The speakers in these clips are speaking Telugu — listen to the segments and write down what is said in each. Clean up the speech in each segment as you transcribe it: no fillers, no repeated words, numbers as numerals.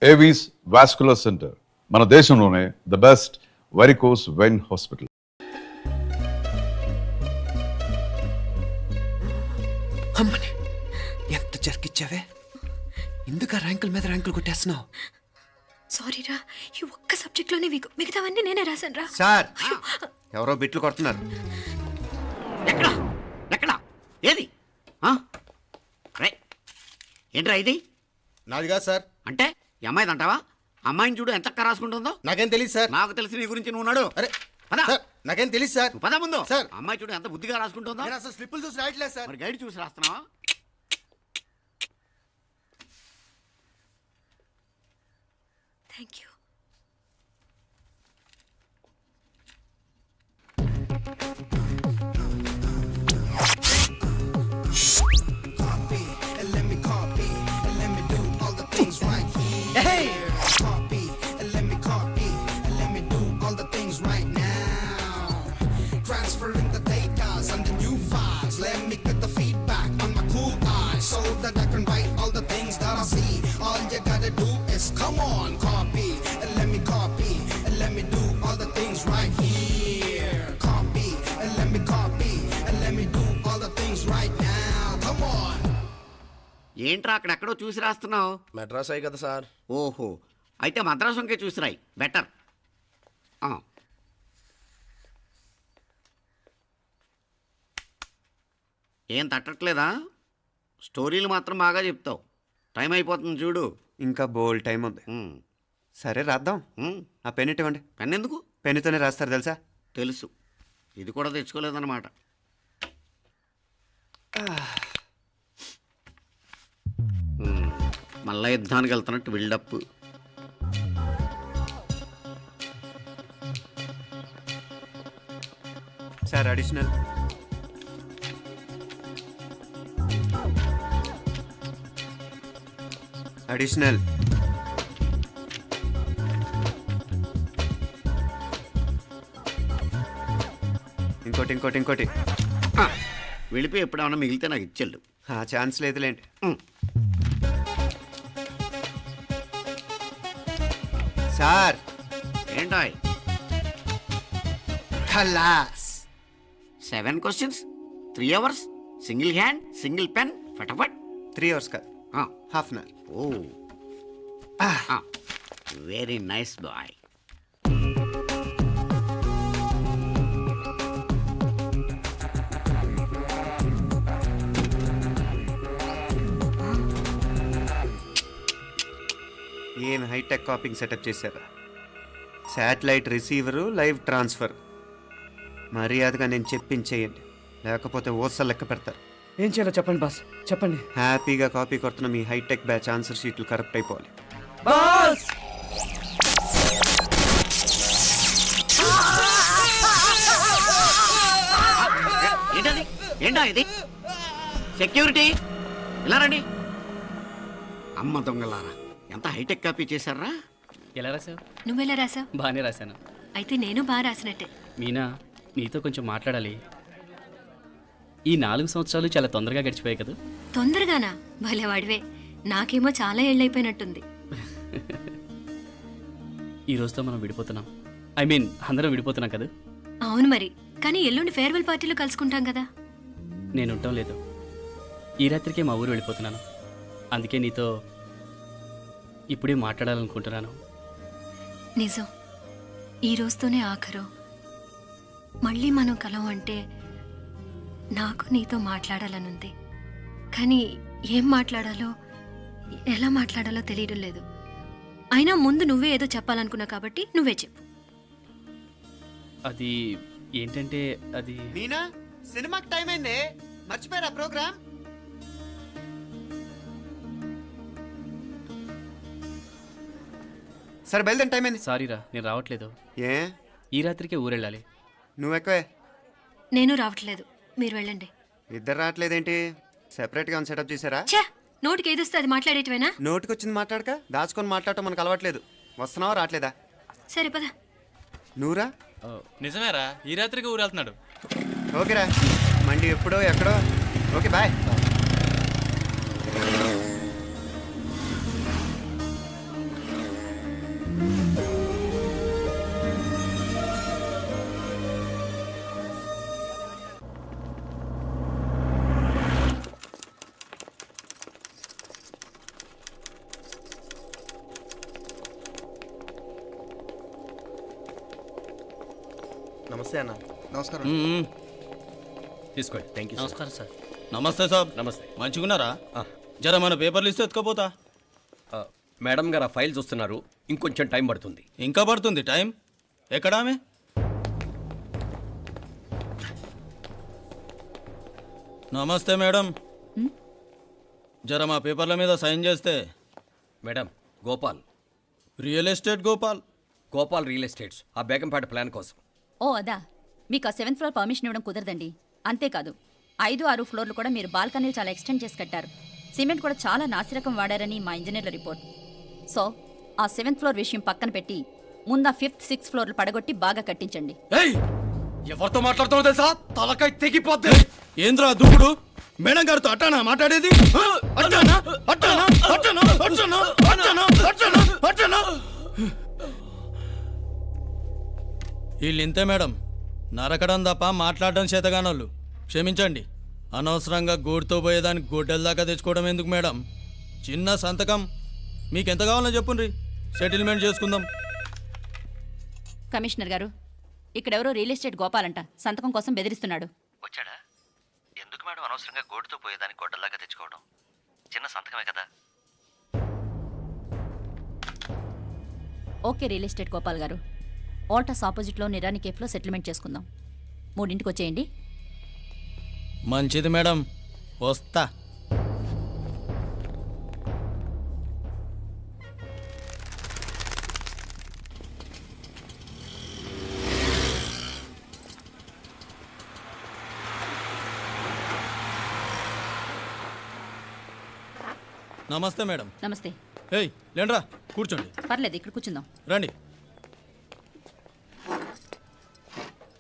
ఏవీస్ వాస్కులర్ సెంటర్, మన దేశంలోనే the best varicose vein hospital. అమ్మని ఎంత జరికిచ్చావే, ఎందుకు ర్యాంకుల మీద ర్యాంకులు కొట్టేస్తున్నావు? సారీరా, ఈ ఒక్క సబ్జెక్ట్లోనే వీక్, మిగతావన్నీ నేనే రాశాను రా. సార్, ఎవరో బిట్లు కొడుతున్నారు. ఎక్కడ ఎక్కడ ఏది ఏంట్రా ఇది? నాది కాదు సార్. అంటే ఈ అమ్మాయిది అంటావా? అమ్మాయిని చూడు ఎంత రాసుకుంటుందో. నాకేం తెలియదు సార్. నాకు తెలిసి నీ గురించి నువ్వు నాడు. అరే పద సార్, నాకేం తెలియదు సార్. పద ముందు. సార్, అమ్మాయి చూడు ఎంత బుద్ధిగా రాసుకుంటుందో. నేను అసలు స్లిప్పులు చూసి రాయట్లేదు సార్. మరి గైడ్ చూసి రాస్తున్నావా? Thank you. Come on, copy, and let me copy, and let me do all the things right here. Copy, and let me copy, and let me do all the things right now. Come on. ఏంట్రా అక్కడెక్కడో చూసి రాస్తున్నావు? మెడ్రాస్ అయ్యి కదా సార్. ఓహో, అయితే మద్రాసు వంకే చూసి రాయి, బెటర్. ఏం తట్టట్లేదా? స్టోరీలు మాత్రం బాగా చెప్తావు. టైం అయిపోతుంది చూడు. ఇంకా బోల్ టైం ఉంది. సరే రాద్దాం. ఆ పెన్ ఇవ్వండి. పెన్ ఎందుకు? పెన్నుతోనే రాస్తారు తెలుసా? తెలుసు. ఇది కూడా తెచ్చుకోలేదన్నమాట. మళ్ళా యుద్ధానికి వెళ్తున్నట్టు బిల్డప్. Sir additional. అడిషనల్. ఇంకోటి ఇంకోటి ఇంకోటి. వెళ్ళిపోయి ఎప్పుడేమన్నా మిగిలితే నాకు ఇచ్చేళ్ళు. ఆ ఛాన్స్ లేదులేండి. సార్ ఏంటాయ్? ఖలాస్. 7 questions, 3 hours, single hand, single pen, ఫటాఫట్. 3 hours కాదు, half an hour. Oh, very nice boy. ఏం హైటెక్ కాపింగ్ సెటప్ చేశారా? Satellite receiver, live transfer. మర్యాదగా నేను చెప్పించేయండి, లేకపోతే ఓసలు లెక్క పెడతారు. ఏం చేయాలో చెప్పండి బాస్, చెప్పండి. హ్యాపీగా కాపీ కొడుతున్న మీ హైటెక్ బ్యాచ్ ఆన్సర్ షీట్లు కరెక్ట్ అయిపోవాలి. బాస్ ఏంటది? ఏంటా ఇది? సెక్యూరిటీ ఇలా రండి. అమ్మ దొంగలారా, ఎంత హైటెక్ కాపీ చేశారా? ఎలా రాసావు? నువ్వెలా రాసావు? బాగానే రాశాను. అయితే నేను బాగా రాసినట్టే. మీనా, నీతో కొంచెం మాట్లాడాలి. ఈ 4 సంవత్సరాలు చాలా తొందరగా గడిచిపోయాయి కదా? తొందరగానా? భలేవాడివే. నాకేమో చాలా ఏళ్ళైపోయినట్టుంది. ఈ రోజుతో మనం విడిపోతున్నాం. ఐ మీన్ అందరం విడిపోతున్నాం కదా? అవును మరి, కానీ ఎల్లుండి ఫేర్వెల్ పార్టీలో కలుసుకుంటాం కదా. నేను ఉండటం లేదు. ఈ రాత్రికే మా ఊరు వెళ్ళిపోతున్నాను. అందుకే నీతో ఇప్పుడే మాట్లాడాలనుకుంటున్నాను. నిజం, ఈ రోజుతోనే ఆఖరు. మళ్ళీ మనం కలం అంటే నాకు నీతో మాట్లాడాలనుంది. కానీ ఏం మాట్లాడాలో, ఎలా మాట్లాడాలో తెలియడం లేదు. అయినా ముందు నువ్వే ఏదో చెప్పాలనుకున్నా కాబట్టి నువ్వే చెప్పు. అది ఏంటంటే, అది మీనా, సినిమాకి టైం అయింది, మర్చిపోయారా ప్రోగ్రామ్? సరే బయలుదేరి, టైం అయింది. సారీరా, నేను రావట్లేదు. ఏ? ఈ రాత్రికే ఊరెళ్ళాలి. నువ్వు ఎక్కువే. నేను రావట్లేదు, మీరు వెళ్ళండి. ఇద్దరు రావట్లేదేంటి? సెపరేట్గా సెటప్ చేశారా? ఛే, నోటికి ఏదొస్తే అది మాట్లాడేటివేనా? నోటికి వచ్చింది మాట్లాడక దాచుకొని మాట్లాడటం మనకు అలవాట్లేదు. వస్తున్నావా రావట్లేదా? సరే పద. నువ్వురా. నిజమేరా, ఈ రాత్రికి ఊరు వెళ్తున్నాడు. ఓకేరా, మండి ఎప్పుడో ఎక్కడో. Okay bye. నమస్తే అన్న. నమస్కారం. తీసుకోండి. Thank you. నమస్కారం సార్. నమస్తే సాబ్. నమస్తే. మంచిగున్నారా? జర మన పేపర్లు ఇస్తే ఎత్తుకపోతా. మేడం గారు ఆ ఫైల్ చూస్తున్నారు, ఇంకొంచెం టైం పడుతుంది. ఇంకా పడుతుంది టైం. ఎక్కడా ఆమె? నమస్తే మేడం. జర మా పేపర్ల మీద సైన్ చేస్తే. Madam, Gopal real estate Gopal. Gopal real estates, ఆ బేగంపేట ప్లాన్ కోసం. ఓ అదా, మీకు ఆ 7th ఫ్లోర్ పర్మిషన్ ఇవ్వడం కుదరదండి. అంతేకాదు 5-6 ఫ్లోర్లు కూడా మీరు బాల్కనీలు చాలా ఎక్స్టెండ్ చేసి కట్టారు. సిమెంట్ కూడా చాలా నాసిరకం వాడారని మా ఇంజనీర్ల రిపోర్ట్. సో ఆ 7th ఫ్లోర్ విషయం పక్కన పెట్టి ముందు ఆ 5th, 6th ఫ్లోర్లు పడగొట్టి బాగా కట్టించండి. ఎవరితో మాట్లాడుతున్నావు తెలుసా? తలకాయ తెగిపోద్ది. ఏంద్రా దూకుడు? మేడం గారితో అట్టానా మాట్లాడేది? అట్టానా అట్టానా అట్టానా అట్టానా అట్టానా అట్టానా అట్టానా? వీళ్ళు ఇంతే మేడం, నరకడం తప్ప మాట్లాడడం చేతగానోళ్ళు. క్షమించండి, అనవసరంగా గూడుతో పోయేదానికి గొడ్డల దాకా తెచ్చుకోవడం ఎందుకు మేడం? చిన్న సంతకం మీకెంత కావాలో చెప్పుండ్రి, సెటిల్మెంట్ చేసుకుందాం. కమిషనర్ గారు, ఇక్కడెవరో రియల్ ఎస్టేట్ గోపాలంట సంతకం కోసం బెదిరిస్తున్నాడు. వచ్చాడా? ఎందుకు మేడం అనవసరంగా గోడుతో పోయేదానికి గొడ్డల్లాగా తెచ్చుకోవడం? చిన్న సంతకమే కదా. ఓకే రియల్ ఎస్టేట్ గోపాల్ గారు, ఆల్టాస్ ఆపోజిట్లో నిరాని కేఫ్లో సెటిల్మెంట్ చేసుకుందాం. 3ంటికి వచ్చేయండి. మంచిది మేడం, వస్తా. నమస్తే మేడం. నమస్తే. ఏయ్ లేండ్రా, కూర్చోండి. పర్లేదు, ఇక్కడ కూర్చుందాం. రండి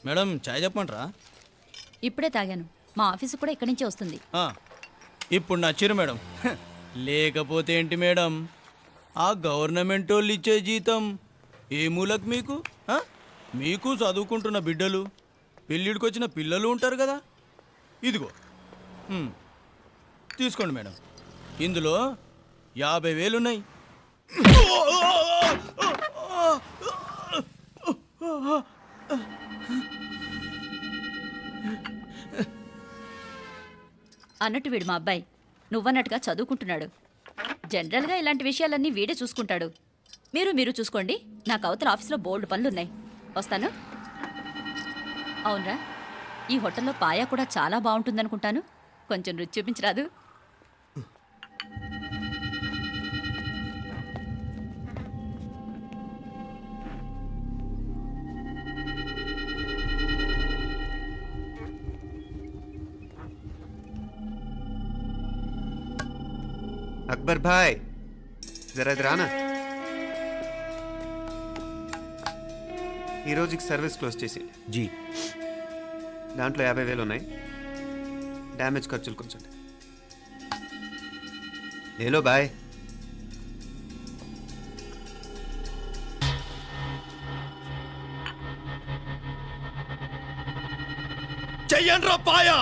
మేడం, చాయ్ చెప్పమంటారా? ఇప్పుడే తాగాను. మా ఆఫీసు కూడా ఇక్కడి నుంచే వస్తుంది. ఇప్పుడు నచ్చిరు మేడం. లేకపోతే ఏంటి మేడం, ఆ గవర్నమెంట్ వాళ్ళు ఇచ్చే జీతం ఏ మూలకు మీకు? మీకు చదువుకుంటున్న బిడ్డలు, పెళ్ళిడికి వచ్చిన పిల్లలు ఉంటారు కదా. ఇదిగో తీసుకోండి మేడం, ఇందులో 50,000 ఉన్నాయి. అన్నట్టు వీడు మా అబ్బాయి నువ్వన్నట్టుగా చదువుకుంటున్నాడు. జనరల్గా ఇలాంటి విషయాలన్నీ వీడే చూసుకుంటాడు. మీరు చూసుకోండి. నాకు అవతల ఆఫీస్లో బోల్డ్ పనులున్నాయి. వస్తాను. అవునరా, ఈ హోటల్లో పాయా కూడా చాలా బాగుంటుందనుకుంటాను. కొంచెం రుచి చూపించరాదు? అక్బర్ భాయ్, జరా ఇది రానా. ఈ రోజుకి సర్వీస్ క్లోజ్ చేసి జీ. దాంట్లో 50,000 ఉన్నాయి. డ్యామేజ్ ఖర్చులు కొంచెం లేలో బాయ్. చెయ్యండి రా పాయా.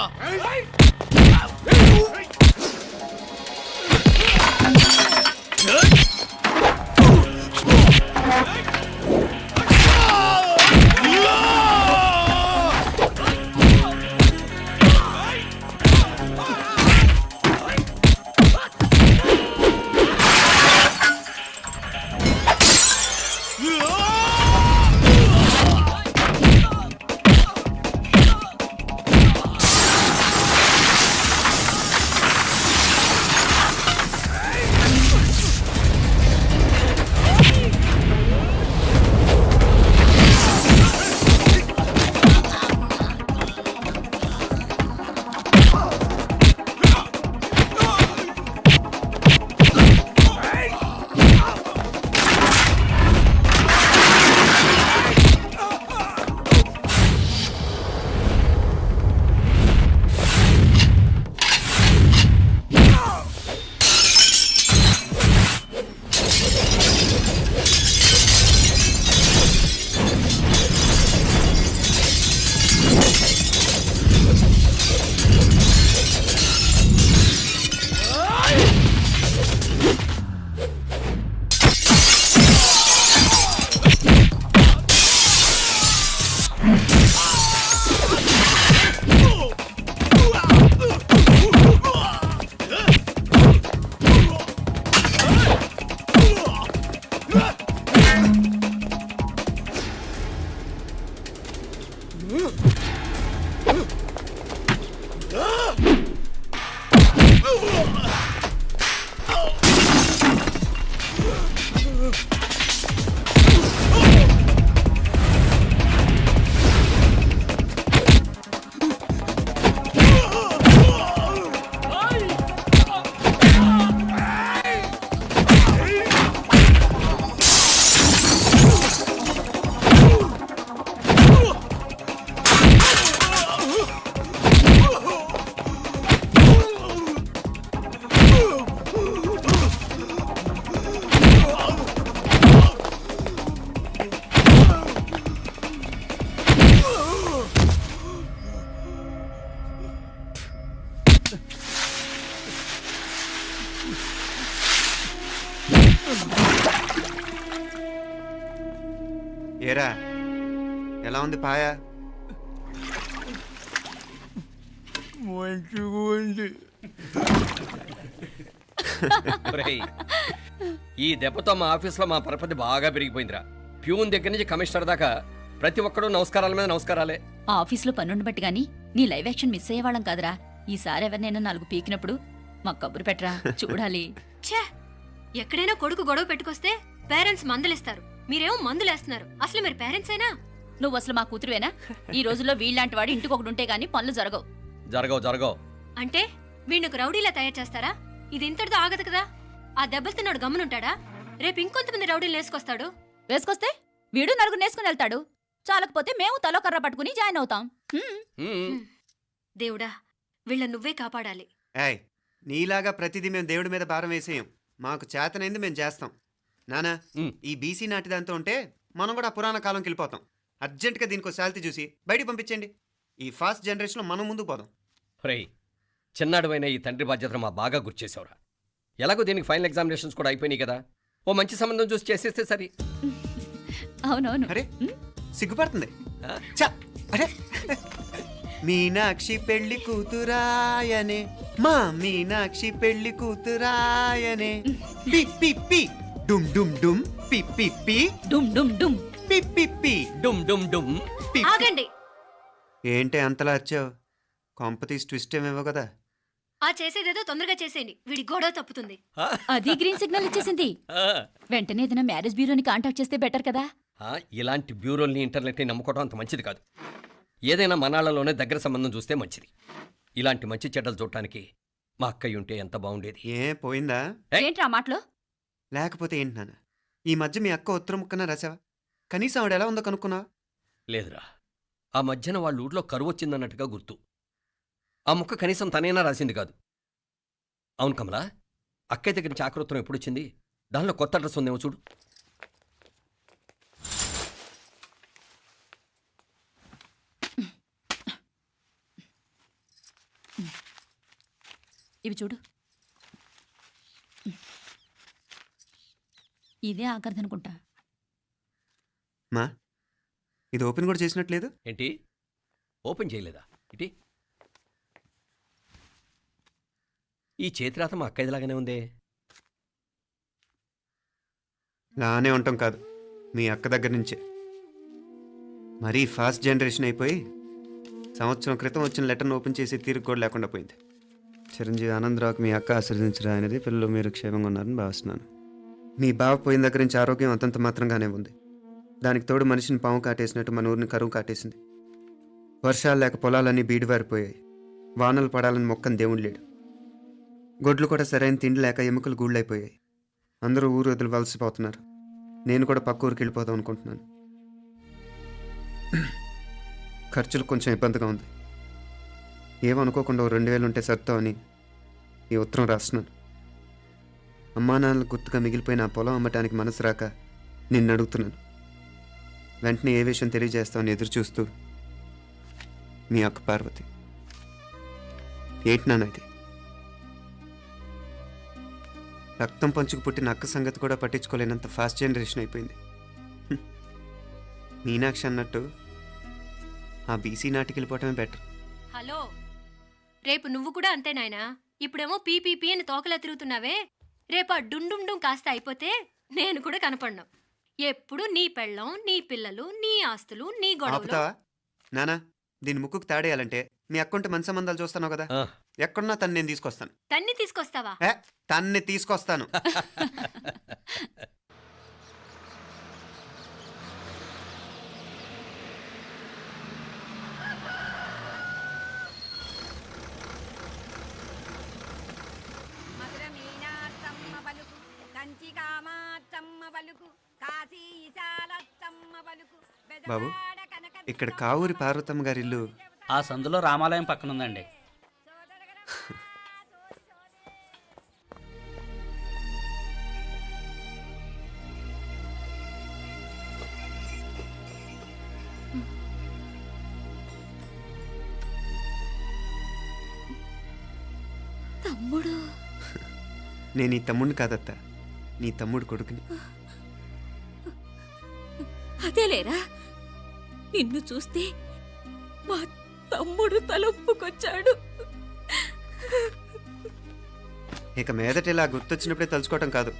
ఏరా ఎలా ఉంది పాయ? మంచిగా ఉంది. ఒరేయ్, ఈ దెబ్బతో మా ఆఫీస్లో మా పరపతి బాగా పెరిగిపోయిందిరా. ప్యూన్ దగ్గర నుంచి కమిషనర్ దాకా ప్రతి ఒక్కడు నమస్కారాల మీద నమస్కారాలే. ఆ ఆఫీస్లో పనుండి బట్టి గాని నీ లైవ్ యాక్షన్ మిస్ అయ్యేవాళ్ళం కాదురా. ఈసారి ఎవరినైనా 4 పీకినప్పుడు మాకు కబురు పెట్టరా, చూడాలి. ఛే, ఎక్కడైనా కొడుకు గొడవ పెట్టుకొస్తే పేరెంట్స్ మందులిస్తారు, మీరేమో మందులేస్తున్నారు. అసలు మీరు పేరెంట్స్ అయినా? నువ్వు అసలు మా కూతురువేనా? ఈ రోజుల్లో వీళ్ళలాంటి వాడు ఇంటికి ఒకటి ఉంటే గానీ పనులు జరగవు. జరగవు. అంటే వీణ్ణకు రౌడీలా తయారు చేస్తారా? ఇది ఇంతటితో ఆగదు కదా. ఆ దెబ్బలు తిన్నాడు గమ్మునుంటాడా? రేపు ఇంకొంతమంది రౌడీలు వేసుకొస్తాడు. వేసుకొస్తే వీడు 4 నేసుకుని వెళ్తాడు. చాలకపోతే మేము తలో కర్ర పట్టుకుని జాయిన్ అవుతాం. దేవుడా, వీళ్ళ నువ్వే కాపాడాలి. ఏయ్, నీలాగా ప్రతిదీ మేము దేవుడి మీద భారం వేసేయం. మాకు చేతనైంది మేము చేస్తాం. నానా, ఈ బీసీ నాటి దాంతో ఉంటే మనం కూడా పురాణ కాలంకి వెళ్ళిపోతాం. అర్జెంటుగా దీనికి ఒక శాలిటీ చూసి బయటికి పంపించండి. ఈ ఫాస్ట్ జనరేషన్లో మనం ముందుకు పోదాం. ఒరేయ్, చిన్నాడువైన ఈ తండ్రి బాధ్యతను మా బాగా గుర్చేసావురా. ఎలాగో దీనికి ఫైనల్ ఎగ్జామినేషన్స్ కూడా అయిపోయినాయి కదా, ఓ మంచి సంబంధం చూసి చేసేస్తే సరి. అవునవును. అరే సిగ్గుపడుతుంది. ఛ, అరే మీనాక్షి పెళ్లి కూతురాయనే, మా మీనాక్షి పెళ్లి కూతురాయనే. పి పి పి డుమ్ డుమ్ డుమ్, పి పి పి డుమ్ డుమ్ డుమ్, పి పి పి డుమ్ డుమ్ డుమ్. పి. ఆగండి. ఏంటి అంతలా వచ్చావు? కాంపతీస్ ట్విస్ట్ ఏమేవో కదా. ఆ చేసేదేదో తొందరగా చేసేయండి, వీడి గొడవ తప్పుతుంది. అది గ్రీన్ సిగ్నల్ ఇచ్చేసింది. వెంటనే ఏదైనా మ్యారేజ్ బ్యూరోని కాంటాక్ట్ చేస్తే బెటర్ కదా. ఇలాంటి బ్యూరోల్ని ఇంటర్నెట్ని నమ్ముకోవడం అంత మంచిది కాదు. ఏదైనా మనాళ్ళలోనే దగ్గర సంబంధం చూస్తే మంచిది. ఇలాంటి మంచి చెడ్డలు చూడటానికి మా అక్కయ్య ఉంటే ఎంత బాగుండేది. ఏ పోయిందా? ఏంట్రా మాటలు? లేకపోతే ఏంటి నాన్న, ఈ మధ్య మీ అక్క ఉత్తరం ముక్కన రాసావా? కనీసం ఆవిడ ఎలా ఉందో కనుక్కున్నా? లేదురా, ఆ మధ్యన వాళ్ళ ఊర్లో కరువు వచ్చిందన్నట్టుగా గుర్తు. ఆ ముక్క కనీసం తనైనా రాసింది కాదు. అవును కమలా, అక్కయ్య దగ్గర నుంచి ఆకృతం ఎప్పుడు వచ్చింది? దానిలో కొత్త అడ్రస్ ఉందేమో చూడు. ఇవి చూడు. ఇదే ఆఖరిదనుకుంటా. మా ఇది ఓపెన్ కూడా చేసినట్లేదు. ఏంటి ఓపెన్ చేయలేదా? ఇటీ ఈ చేతిరాత మా అక్కయ్యలాగానే ఉందే. లానే ఉంటాం కాదు, మీ అక్క దగ్గర నుంచే. మరీ ఫాస్ట్ జనరేషన్ అయిపోయి సంవత్సరం క్రితం వచ్చిన లెటర్ను ఓపెన్ చేసి తీరుకు కూడా లేకుండా పోయింది. చిరంజీవి ఆనందరావుకి మీ అక్క ఆశీర్వదించరా అనేది, పిల్లలు మీరు క్షేమంగా ఉన్నారని భావిస్తున్నాను. మీ బావ పోయిన దగ్గర నుంచి ఆరోగ్యం అంతంత మాత్రంగానే ఉంది. దానికి తోడు మనిషిని పాము కాటేసినట్టు మన ఊరిని కరువు కాటేసింది. వర్షాలు లేక పొలాలన్నీ బీడివారిపోయాయి. వానలు పడాలని మొక్కని దేవుడు లేడు. గొడ్లు కూడా సరైన తిండి లేక ఎముకలు గూళ్ళైపోయాయి. అందరూ ఊరు వదిలివలసిపోతున్నారు. నేను కూడా పక్క ఊరికి వెళ్ళిపోదాం అనుకుంటున్నాను. ఖర్చులు కొంచెం ఇబ్బందిగా ఉంది. ఏమనుకోకుండా 2000 ఉంటే సర్దామని ఈ ఉత్తరం రాస్తున్నాను. అమ్మా నాన్నలకు గుర్తుగా మిగిలిపోయిన ఆ పొలం అమ్మటానికి మనసు రాక నిన్ను అడుగుతున్నాను. వెంటనే ఏ విషయం తెలియజేస్తామని ఎదురు చూస్తూ మీ అక్క పార్వతి. ఏంటి నాన్న ఇది? రక్తం పంచుకు పుట్టిన అక్క సంగతి కూడా పట్టించుకోలేనంత ఫాస్ట్ జనరేషన్ అయిపోయింది. మీనాక్షి అన్నట్టు ఆ బీసీ నాటికి వెళ్ళిపోవటమే బెటర్. హలో, రేపు నువ్వు కూడా అంతే నాయనా. ఇప్పుడేమో పీపీపీ అని తోకలా తిరుగుతున్నావే, రేపు ఆ డుండుండుం కాస్త అయిపోతే నేను కూడా కనపడను. ఎప్పుడు నీ పెళ్ళం, నీ పిల్లలు, నీ ఆస్తులు, నీ గొడవలు. ఆపుతావా నానా? దీని ముక్కుకు తాడేయాలంటే మీ అక్కంటే మంచి సంబంధాలు చూస్తాను కదా. ఎక్కడున్నా తను నేను తీసుకొస్తాను. తన్ని తీసుకొస్తావా? తన్ని తీసుకొస్తాను. బాబు, ఇక్కడ కావూరి పార్వతమ్మ గారి ఇల్లు ఆ సందులో రామాలయం పక్కన ఉందండి. తమ్ముడు? నేను ఈ తమ్ముడిని కాదత్తా, నీ తమ్ముడు కొడుకుని. అదేలేరా నిన్ను చూస్తే మా తమ్ముడు తలొప్పుకొచ్చాడు. ఇక మీదట ఇలా గుర్తొచ్చినప్పుడే తలుచుకోవటం కాదు.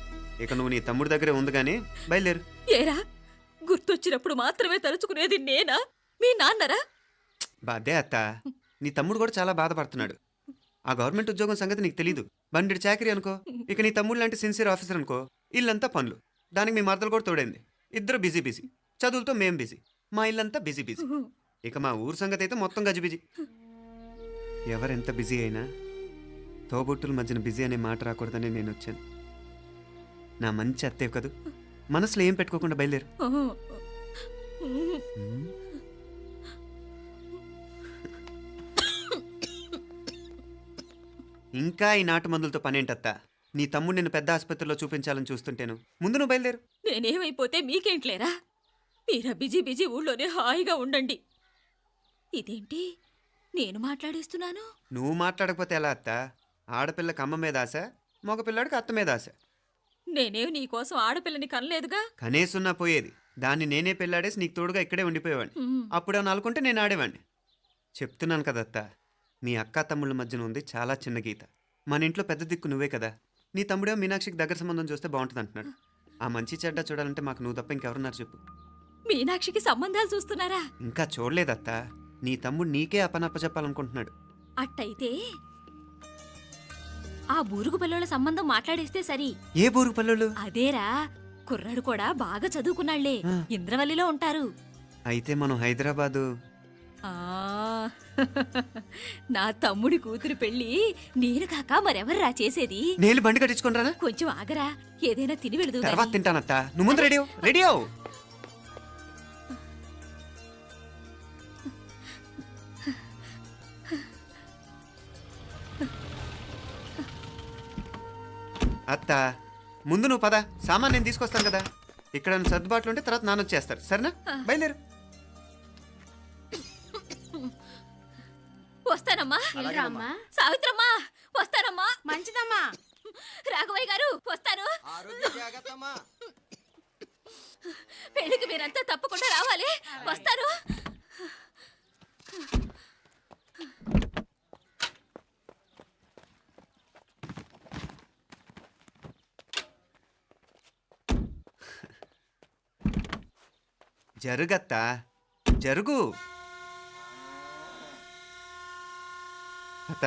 ఇక నువ్వు నీ తమ్ముడి దగ్గరే ఉంది కానీ బయలుదేరు. ఏరా గుర్తొచ్చినప్పుడు మాత్రమే తలుచుకునేది నేనా మీ నాన్నరా? బాధే అత్త, నీ తమ్ముడు కూడా చాలా బాధపడుతున్నాడు. ఆ గవర్నమెంట్ ఉద్యోగం సంగతి నీకు తెలీదు. బండి చాకరీ అనుకో. ఇక నీ తమ్ముడు లాంటి సిన్సియర్ ఆఫీసర్ అనుకో. ఇల్లంతా పనులు. దానికి మీ మరదలు కూడా తోడైంది. ఇద్దరు బిజీ బిజీ. చదువులతో మేం బిజీ. మా ఇల్లంతా బిజీ బిజీ. ఇక మా ఊరు సంగతి అయితే మొత్తం గజిబిజీ. ఎవరెంత బిజీ అయినా తోబుట్టుల మధ్యన బిజీ అనే మాట రాకూడదని నేను వచ్చాను. నా మంచి అత్తే కదూ. మనసులో ఏం పెట్టుకోకుండా బయలుదేరు. ఇంకా ఈ నాటు మందులతో పనేంటత్తా? నీ తమ్ముడు నిన్ను పెద్ద ఆసుపత్రిలో చూపించాలని చూస్తుంటేను. ముందు నువ్వు బయలుదేరు. నేనేమైపోతే మీకేంట్లేరా? మీరా బిజీ బిజీ ఊళ్ళోనే హాయిగా ఉండండి. ఇదేంటి నేను మాట్లాడేస్తున్నాను? నువ్వు మాట్లాడకపోతే ఎలా అత్తా? ఆడపిల్లకి అమ్మ మీద ఆశ, మగపిల్లాడికి అత్త మీద ఆశ. నేనేం నీకోసం ఆడపిల్లని కనలేదుగా. కనేసున్నా పోయేది. దాన్ని నేనే పెళ్ళాడేసి నీకు తోడుగా ఇక్కడే ఉండిపోయేవాడిని. అప్పుడు అని అనుకుంటే నేను ఆడేవాడిని. చెప్తున్నాను కదత్తా, మీ అక్క తమ్ముళ్ళ మధ్యన ఉంది చాలా చిన్న గీత. మన ఇంట్లో పెద్ద దిక్కు నువ్వే కదా. నీ తమ్ముడే మీనాక్షికి దగ్గర సంబంధం చూస్తే బాగుంటుంది అంటున్నాడు. ఆ మంచి చెడ్డ చూడాలంటే మాకు నువ్వు తప్ప ఇంకెవరున్నారు చెప్పు? మీనాక్షికి సంబంధాలు చూస్తున్నారా? ఇంకా చూడలేదత్తా. నీ తమ్ముడు నీకే అపనప్ప చెప్పాలనుకుంటున్నాడు. అట్టయితే ఆ బూరుగు పిల్లల సంబంధం మాట్లాడేస్తే సరి. ఏ బూరుగు పల్లెలు? అదేరా, కుర్రాడు కూడా బాగా చదువుకున్నాళ్లే. ఇంద్రవల్లిలో ఉంటారు. అయితే మనం హైదరాబాదు. ఆ నా తమ్ముడి కూతురు పెళ్లి నేను కాక మరెవర్రా చేసేది? నేను బండి కట్టించుకుంటారా? కొంచెం ఆగరా, ఏదైనా తిని వెళదు. తర్వాత తింటానత్తా. నువ్వు ముందు రెడీ రెడీ అవు. అత్త, ముందు నువ్వు పద. సామాన్ నేను తీసుకొస్తాను కదా. ఇక్కడ సర్దుబాట్లు ఉంటే తర్వాత నాన్న వచ్చేస్తారు. సరేనా? బయలుదేరు. వస్తానమ్మా. సావిత్రమ్మా వస్తానమ్మా. మంచిదమ్మా. రాఘవయ్య గారు వస్తాను. పెళ్లికి మీరంతా తప్పకుండా రావాలి. వస్తాను. జరుగత్తా, జరుగు. అత్త,